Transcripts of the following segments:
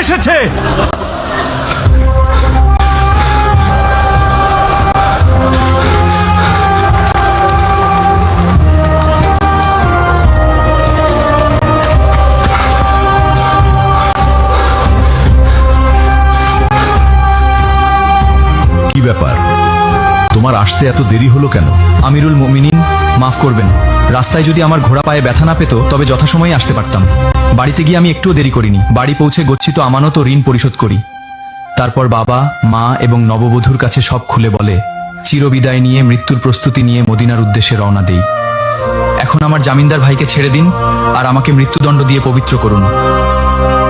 এসেছে। কি ব্যাপার, তোমার আসতে এত দেরি হলো কেন? আমিরুল মুমিনিন, মাফ করবেন। রাস্তায় যদি আমার ঘোড়া পায়ে ব্যথা না পেত তবে যথাসময়ে আসতে পারতাম। বাড়িতে গিয়ে আমি একটুও দেরি করিনি। বাড়ি পৌঁছে গচ্ছিত আমানত ও ঋণ পরিশোধ করি। তারপর বাবা, মা এবং নববধূর কাছে সব খুলে বলে চিরবিদায় নিয়ে মৃত্যুর প্রস্তুতি নিয়ে মদিনার উদ্দেশ্যে রওনা দেই। এখন আমার জামিনদার ভাইকে ছেড়ে দিন আর আমাকে মৃত্যুদণ্ড দিয়ে পবিত্র করুন,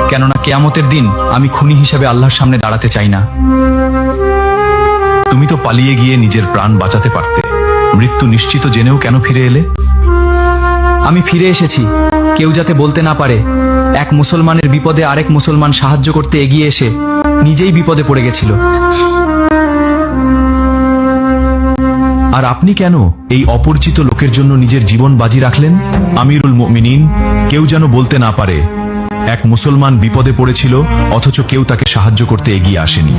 কেননা কেয়ামতের দিন আমি খুনি হিসেবে আল্লাহর সামনে দাঁড়াতে চাই না। তুমি তো পালিয়ে গিয়ে নিজের প্রাণ বাঁচাতে পারতে। মৃত্যু নিশ্চিত জেনেও কেন ফিরে এলে? আমি ফিরে এসেছি কেউ যাতে বলতে না পারে এক মুসলমানের বিপদে আরেক মুসলমান সাহায্য করতে এগিয়ে এসে নিজেই বিপদে পড়ে গেছিল। আর আপনি কেন এই অপরিচিত লোকের জন্য নিজের জীবন বাজি রাখলেন? আমিরুল মুমিনিন, কেউ যেন বলতে না পারে এক মুসলমান বিপদে পড়েছিল অথচ কেউ তাকে সাহায্য করতে এগিয়ে আসেনি।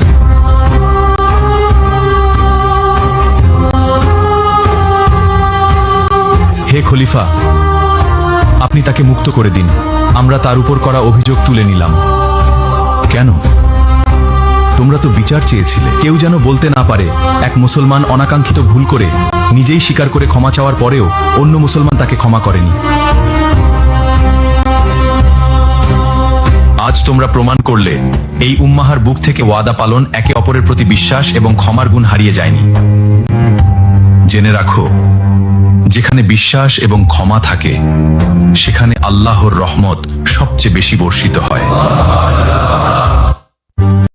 হে খলিফা, আপনি তাকে মুক্ত করে দিন। আমরা তার উপর করা অভিযোগ তুলে নিলাম। কেন? তোমরা তো বিচার চেয়েছিলে। কেউ যেন বলতে না পারে এক মুসলমান অনাকাঙ্ক্ষিত ভুল করে নিজেই স্বীকার করে ক্ষমা চাওয়ার পরেও অন্য মুসলমান তাকে ক্ষমা করেনি। আজ তোমরা প্রমাণ করলে এই উম্মাহার বুক থেকে ওয়াদা পালন, একে অপরের প্রতি বিশ্বাস এবং ক্ষমার গুণ হারিয়ে যায়নি। জেনে রাখো, যেখানে বিশ্বাস এবং ক্ষমা থাকে সেখানে আল্লাহর রহমত সবচেয়ে বেশি বর্ষিত হয়।